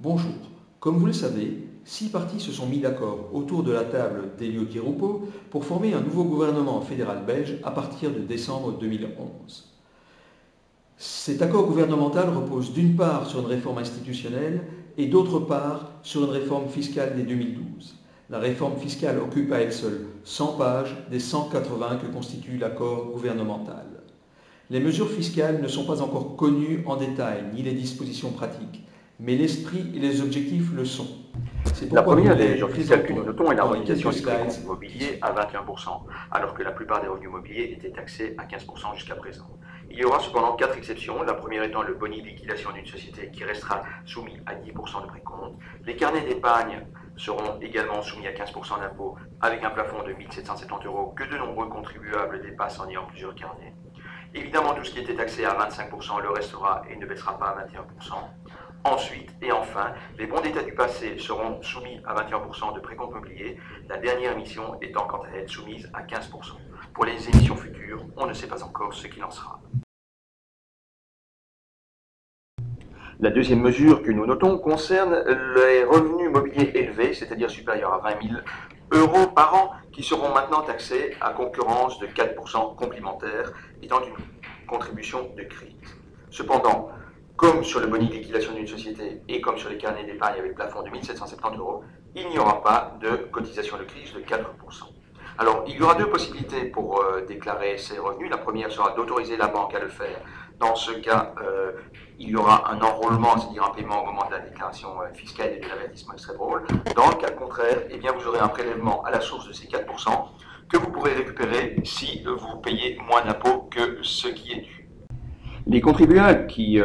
Bonjour. Comme vous le savez, 6 partis se sont mis d'accord autour de la table d'Elio Di Rupo pour former un nouveau gouvernement fédéral belge à partir de décembre 2011. Cet accord gouvernemental repose d'une part sur une réforme institutionnelle et d'autre part sur une réforme fiscale dès 2012. La réforme fiscale occupe à elle seule 100 pages des 180 que constitue l'accord gouvernemental. Les mesures fiscales ne sont pas encore connues en détail, ni les dispositions pratiques, mais l'esprit et les objectifs le sont. La première des mesures fiscales que nous notons est l'harmonisation du précompte immobilier à 21%, alors que la plupart des revenus immobiliers étaient taxés à 15% jusqu'à présent. Il y aura cependant 4 exceptions, la première étant le boni de liquidation d'une société qui restera soumis à 10% de précompte. Les carnets d'épargne seront également soumis à 15% d'impôt avec un plafond de 1 770 € que de nombreux contribuables dépassent en ayant plusieurs carnets. Évidemment, tout ce qui était taxé à 25% le restera et ne baissera pas à 21%. Ensuite, et enfin, les bons d'État du passé seront soumis à 21% de précompte mobilier, la dernière émission étant quant à elle soumise à 15%. Pour les émissions futures, on ne sait pas encore ce qu'il en sera. La deuxième mesure que nous notons concerne les revenus mobiliers élevés, c'est-à-dire supérieurs à 20 000 € par an, qui seront maintenant taxés à concurrence de 4% complémentaires, étant une contribution de crise. Cependant, comme sur le boni de liquidation d'une société et comme sur les carnets d'épargne avec plafond de 1 770 €, il n'y aura pas de cotisation de crise de 4%. Alors, il y aura deux possibilités pour déclarer ces revenus. La première sera d'autoriser la banque à le faire. Dans ce cas, il y aura un enrôlement, c'est-à-dire un paiement au moment de la déclaration fiscale et de l'avertissement extrait drôle. Dans le cas contraire, eh bien, vous aurez un prélèvement à la source de ces 4% que vous pourrez récupérer si vous payez moins d'impôts que ce qui est dû. Les contribuables qui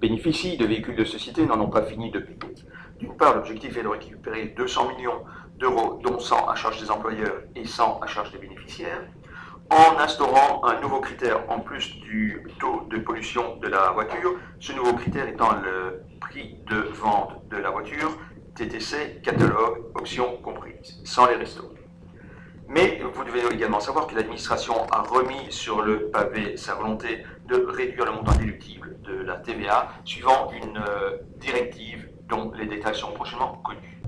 bénéficient de véhicules de société n'en ont pas fini de payer. D'une part, l'objectif est de récupérer 200 millions d'euros, dont 100 à charge des employeurs et 100 à charge des bénéficiaires, en instaurant un nouveau critère en plus du taux de pollution de la voiture, ce nouveau critère étant le prix de vente de la voiture, TTC, catalogue, options comprises, sans les restos. Mais vous devez également savoir que l'administration a remis sur le pavé sa volonté de réduire le montant déductible de la TVA, suivant une directive dont les détails sont prochainement connus.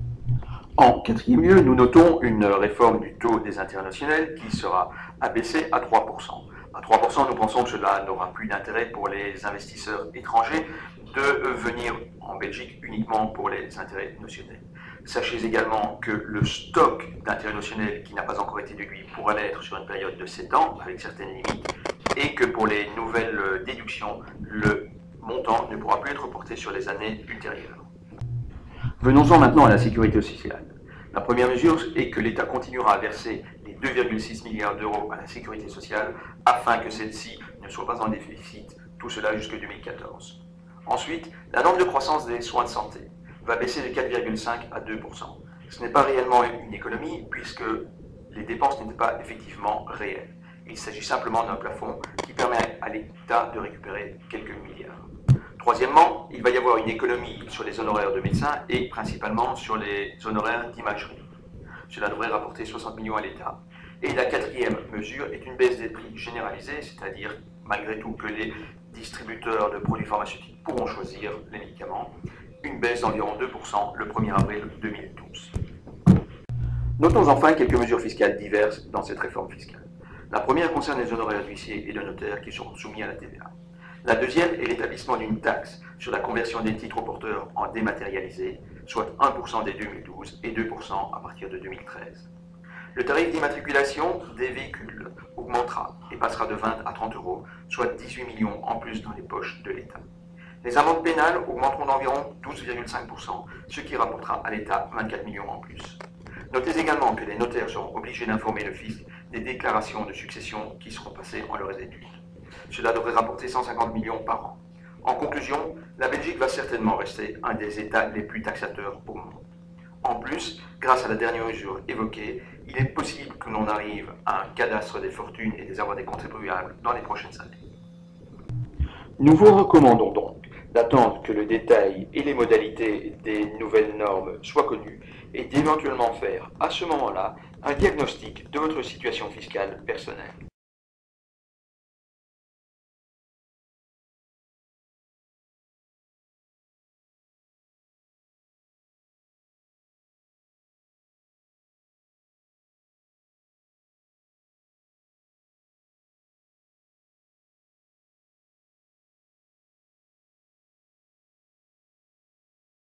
En quatrième lieu, nous notons une réforme du taux des internationaux qui sera abaissé à 3%. À 3%, nous pensons que cela n'aura plus d'intérêt pour les investisseurs étrangers de venir en Belgique uniquement pour les intérêts notionnels. Sachez également que le stock d'intérêts notionnels qui n'a pas encore été déduit pourra l'être sur une période de 7 ans, avec certaines limites, et que pour les nouvelles déductions, le montant ne pourra plus être reporté sur les années ultérieures. Venons-en maintenant à la sécurité sociale. La première mesure est que l'État continuera à verser les 2,6 milliards d'euros à la sécurité sociale afin que celle-ci ne soit pas en déficit, tout cela jusqu'en 2014. Ensuite, la norme de croissance des soins de santé va baisser de 4,5 à 2%. Ce n'est pas réellement une économie puisque les dépenses n'étaient pas effectivement réelles. Il s'agit simplement d'un plafond qui permet à l'État de récupérer quelques milliards. Troisièmement, il va y avoir une économie sur les honoraires de médecins et principalement sur les honoraires d'imagerie. Cela devrait rapporter 60 millions à l'État. Et la quatrième mesure est une baisse des prix généralisés, c'est-à-dire malgré tout que les distributeurs de produits pharmaceutiques pourront choisir les médicaments, une baisse d'environ 2% le 1er avril 2012. Notons enfin quelques mesures fiscales diverses dans cette réforme fiscale. La première concerne les honoraires d'huissiers et de notaires qui seront soumis à la TVA. La deuxième est l'établissement d'une taxe sur la conversion des titres aux porteurs en dématérialisé, soit 1% dès 2012 et 2% à partir de 2013. Le tarif d'immatriculation des véhicules augmentera et passera de 20 à 30 €, soit 18 millions en plus dans les poches de l'État. Les amendes pénales augmenteront d'environ 12,5%, ce qui rapportera à l'État 24 millions en plus. Notez également que les notaires seront obligés d'informer le fisc des déclarations de succession qui seront passées en leurs études. Cela devrait rapporter 150 millions par an. En conclusion, la Belgique va certainement rester un des États les plus taxateurs au monde. En plus, grâce à la dernière mesure évoquée, il est possible que l'on arrive à un cadastre des fortunes et des avoirs des contribuables dans les prochaines années. Nous vous recommandons donc d'attendre que le détail et les modalités des nouvelles normes soient connus et d'éventuellement faire à ce moment-là un diagnostic de votre situation fiscale personnelle.